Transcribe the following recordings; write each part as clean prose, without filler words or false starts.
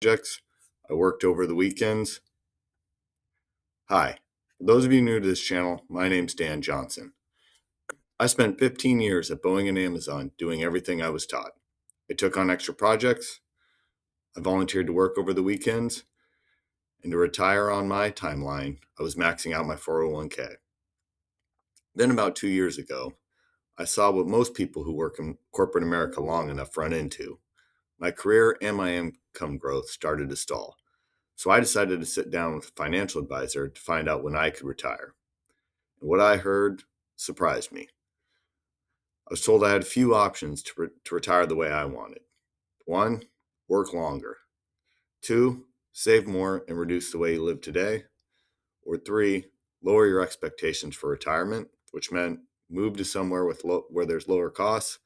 projects. I worked over the weekends. Hi. For those of you new to this channel, my name's Dan Johnson. I spent 15 years at Boeing and Amazon doing everything I was taught. I took on extra projects, I volunteered to work over the weekends, and to retire on my timeline, I was maxing out my 401k. Then about 2 years ago, I saw what most people who work in corporate America long enough run into. My career and my income growth started to stall. So I decided to sit down with a financial advisor to find out when I could retire. And what I heard surprised me. I was told I had few options to retire the way I wanted. One, work longer. Two, save more and reduce the way you live today. Or three, lower your expectations for retirement, which meant move to somewhere where there's lower costs,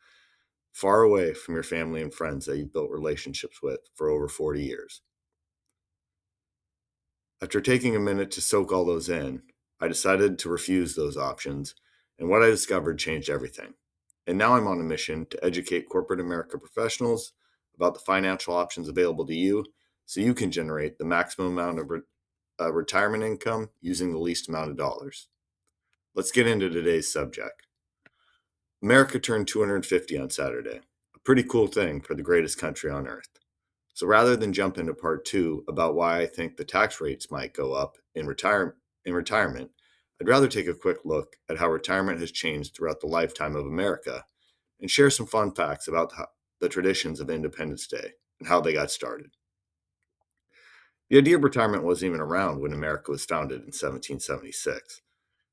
far away from your family and friends that you've built relationships with for over 40 years. After taking a minute to soak all those in, I decided to refuse those options, and what I discovered changed everything. And now I'm on a mission to educate corporate America professionals about the financial options available to you so you can generate the maximum amount of retirement income using the least amount of dollars. Let's get into today's subject. America turned 250 on Saturday, a pretty cool thing for the greatest country on earth. So rather than jump into part two about why I think the tax rates might go up in retirement, I'd rather take a quick look at how retirement has changed throughout the lifetime of America and share some fun facts about the traditions of Independence Day and how they got started. The idea of retirement wasn't even around when America was founded in 1776.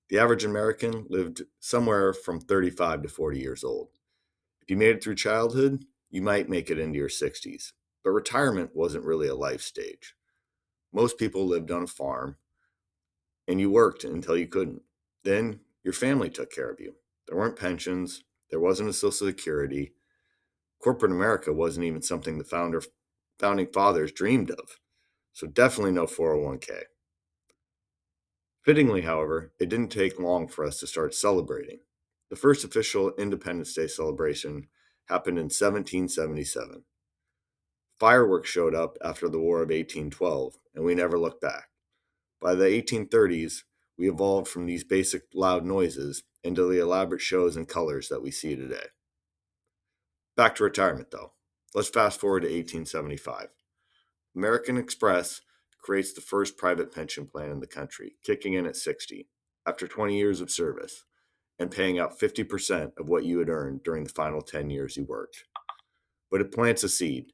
The average American lived somewhere from 35 to 40 years old. If you made it through childhood, you might make it into your 60s. But retirement wasn't really a life stage. Most people lived on a farm, and you worked until you couldn't. Then your family took care of you. There weren't pensions, there wasn't a Social Security. Corporate America wasn't even something the founding fathers dreamed of. So definitely no 401k. Fittingly, however, it didn't take long for us to start celebrating. The first official Independence Day celebration happened in 1777. Fireworks showed up after the War of 1812, and we never looked back. By the 1830s, we evolved from these basic loud noises into the elaborate shows and colors that we see today. Back to retirement, though. Let's fast forward to 1875. American Express creates the first private pension plan in the country, kicking in at 60, after 20 years of service, and paying out 50% of what you had earned during the final 10 years you worked. But it plants a seed.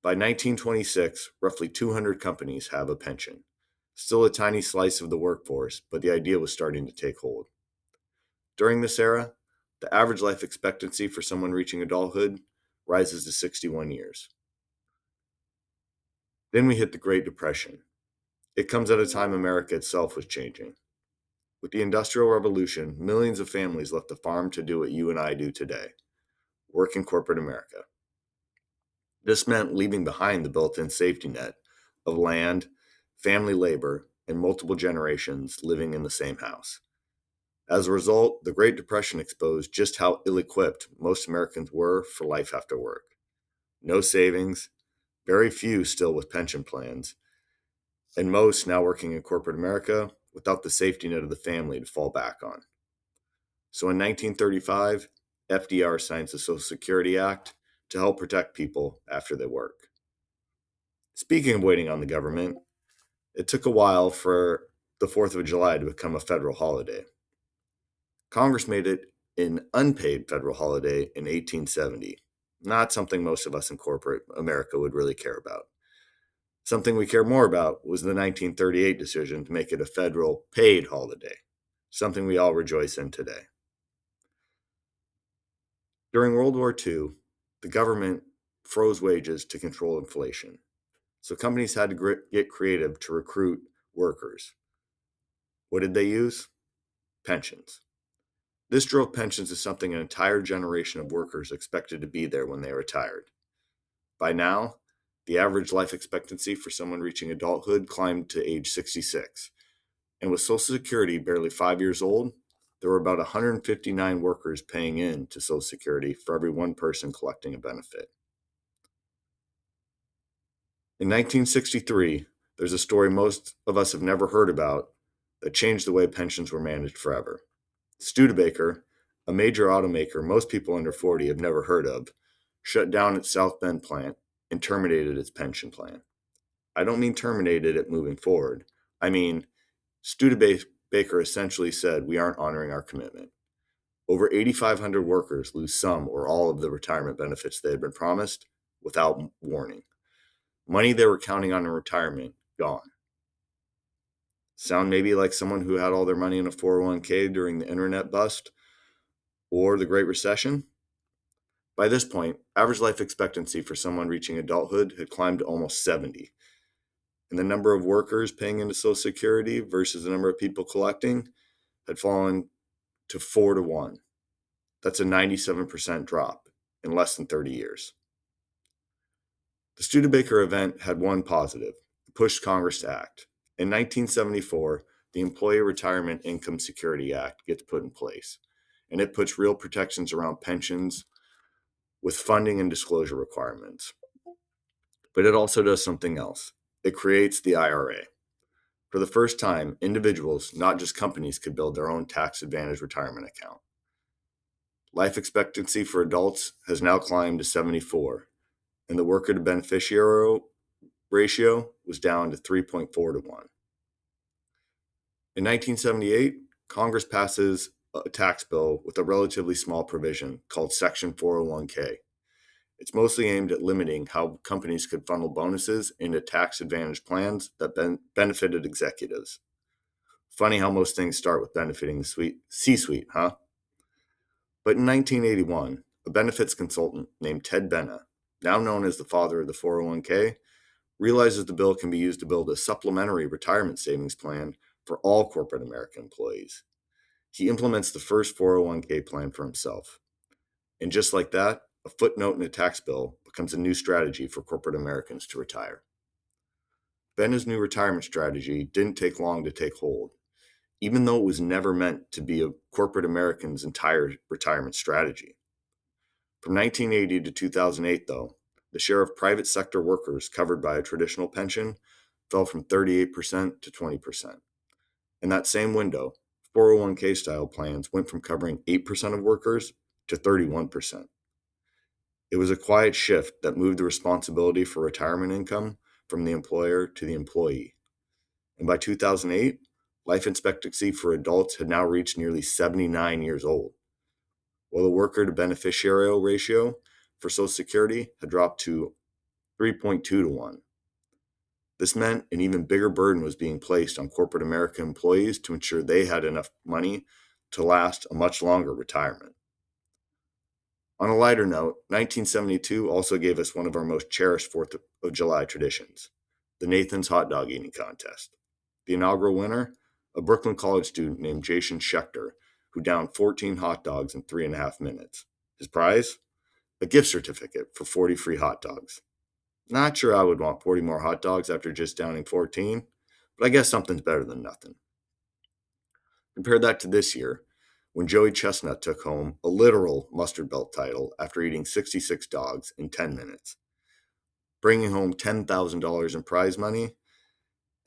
By 1926, roughly 200 companies have a pension. Still a tiny slice of the workforce, but the idea was starting to take hold. During this era, the average life expectancy for someone reaching adulthood rises to 61 years. Then we hit the Great Depression. It comes at a time America itself was changing. With the Industrial Revolution, millions of families left the farm to do what you and I do today, work in corporate America. This meant leaving behind the built-in safety net of land, family labor, and multiple generations living in the same house. As a result, the Great Depression exposed just how ill-equipped most Americans were for life after work. No savings, very few still with pension plans, and most now working in corporate America without the safety net of the family to fall back on. So in 1935, FDR signs the Social Security Act to help protect people after they work. Speaking of waiting on the government, it took a while for the 4th of July to become a federal holiday. Congress made it an unpaid federal holiday in 1870, not something most of us in corporate America would really care about. Something we care more about was the 1938 decision to make it a federal paid holiday, something we all rejoice in today. During World War II, the government froze wages to control inflation, so companies had to get creative to recruit workers. What did they use? Pensions. This drove pensions to something an entire generation of workers expected to be there when they retired. By now, the average life expectancy for someone reaching adulthood climbed to age 66. And with Social Security barely 5 years old, there were about 159 workers paying in to Social Security for every one person collecting a benefit. In 1963, there's a story most of us have never heard about that changed the way pensions were managed forever. Studebaker, a major automaker most people under 40 have never heard of, shut down its South Bend plant and terminated its pension plan. I don't mean terminated it moving forward. I mean, Studebaker essentially said, we aren't honoring our commitment. Over 8,500 workers lose some or all of the retirement benefits they had been promised without warning. Money they were counting on in retirement, gone. Sound maybe like someone who had all their money in a 401k during the internet bust or the Great Recession? By this point, average life expectancy for someone reaching adulthood had climbed to almost 70, and the number of workers paying into Social Security versus the number of people collecting had fallen to 4 to 1. That's a 97% drop in less than 30 years. The Studebaker event had one positive: it pushed Congress to act. In 1974, the Employee Retirement Income Security Act gets put in place, and it puts real protections around pensions with funding and disclosure requirements. But it also does something else. It creates the IRA. For the first time, individuals, not just companies, could build their own tax-advantaged retirement account. Life expectancy for adults has now climbed to 74, and the worker to beneficiary ratio was down to 3.4 to 1. In 1978, Congress passes a tax bill with a relatively small provision called Section 401k. It's mostly aimed at limiting how companies could funnel bonuses into tax-advantaged plans that benefited executives. Funny how most things start with benefiting the C-suite, huh? But in 1981, a benefits consultant named Ted Benna, now known as the father of the 401k, realizes the bill can be used to build a supplementary retirement savings plan for all corporate American employees. He implements the first 401k plan for himself. And just like that, a footnote in a tax bill becomes a new strategy for corporate Americans to retire. Benna's new retirement strategy didn't take long to take hold, even though it was never meant to be a corporate American's entire retirement strategy. From 1980 to 2008, though, the share of private sector workers covered by a traditional pension fell from 38% to 20%. In that same window, 401k style plans went from covering 8% of workers to 31%. It was a quiet shift that moved the responsibility for retirement income from the employer to the employee. And by 2008, life expectancy for adults had now reached nearly 79 years old, while the worker to beneficiary ratio for Social Security had dropped to 3.2 to 1. This meant an even bigger burden was being placed on corporate American employees to ensure they had enough money to last a much longer retirement. On a lighter note, 1972 also gave us one of our most cherished 4th of July traditions, the Nathan's Hot Dog Eating Contest. The inaugural winner, a Brooklyn College student named Jason Schechter, who downed 14 hot dogs in 3.5 minutes. His prize? A gift certificate for 40 free hot dogs. Not sure I would want 40 more hot dogs after just downing 14, but I guess something's better than nothing. Compare that to this year, when Joey Chestnut took home a literal mustard belt title after eating 66 dogs in 10 minutes, bringing home $10,000 in prize money,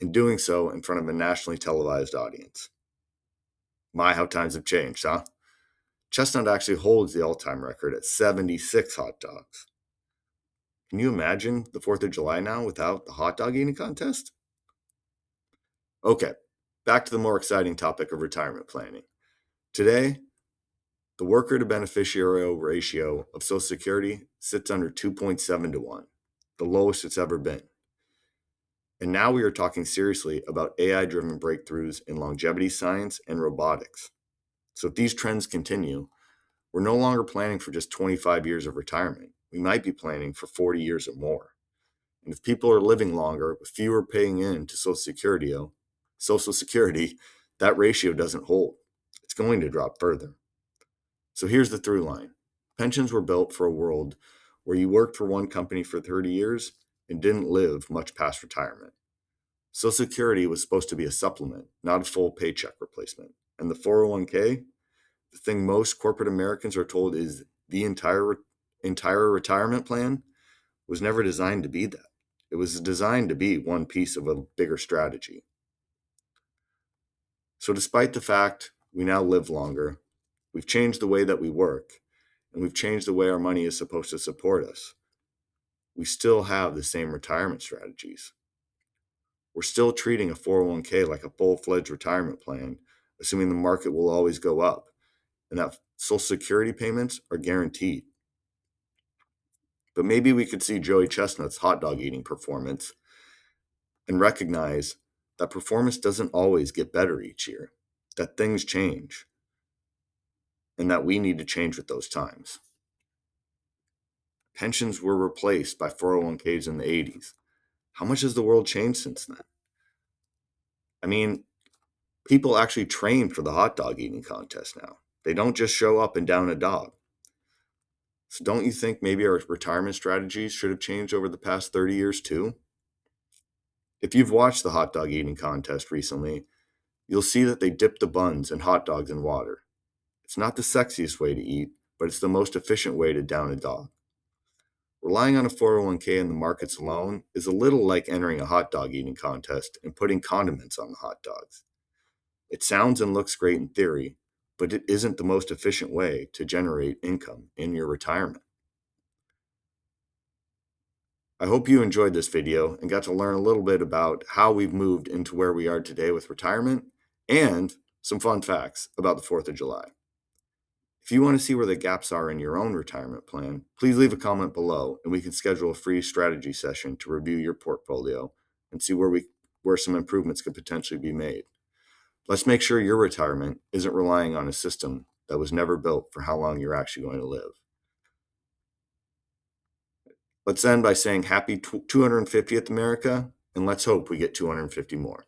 and doing so in front of a nationally televised audience. My, how times have changed, huh? Chestnut actually holds the all-time record at 76 hot dogs. Can you imagine the 4th of July now without the hot dog eating contest? Okay, back to the more exciting topic of retirement planning. Today, the worker to beneficiary ratio of Social Security sits under 2.7 to 1, the lowest it's ever been. And now we are talking seriously about AI-driven breakthroughs in longevity science and robotics. So if these trends continue, we're no longer planning for just 25 years of retirement. We might be planning for 40 years or more. And if people are living longer with fewer paying in to Social Security, that ratio doesn't hold. It's going to drop further. So here's the through line. Pensions were built for a world where you worked for one company for 30 years and didn't live much past retirement. Social Security was supposed to be a supplement, not a full paycheck replacement. And the 401k, the thing most corporate Americans are told is the entire retirement plan, was never designed to be that. It was designed to be one piece of a bigger strategy. So, despite the fact we now live longer, we've changed the way that we work, and we've changed the way our money is supposed to support us, we still have the same retirement strategies. We're still treating a 401k like a full fledged retirement plan, assuming the market will always go up and that Social Security payments are guaranteed. But maybe we could see Joey Chestnut's hot dog eating performance and recognize that performance doesn't always get better each year, that things change, and that we need to change with those times. Pensions were replaced by 401ks in the 80s. How much has the world changed since then? I mean, people actually train for the hot dog eating contest now. They don't just show up and down a dog. So don't you think maybe our retirement strategies should have changed over the past 30 years too? If you've watched the hot dog eating contest recently, you'll see that they dip the buns and hot dogs in water. It's not the sexiest way to eat, but it's the most efficient way to down a dog. Relying on a 401k in the markets alone is a little like entering a hot dog eating contest and putting condiments on the hot dogs. It sounds and looks great in theory, but it isn't the most efficient way to generate income in your retirement. I hope you enjoyed this video and got to learn a little bit about how we've moved into where we are today with retirement and some fun facts about the 4th of July. If you want to see where the gaps are in your own retirement plan, please leave a comment below and we can schedule a free strategy session to review your portfolio and see where some improvements could potentially be made. Let's make sure your retirement isn't relying on a system that was never built for how long you're actually going to live. Let's end by saying happy 250th America, and let's hope we get 250 more.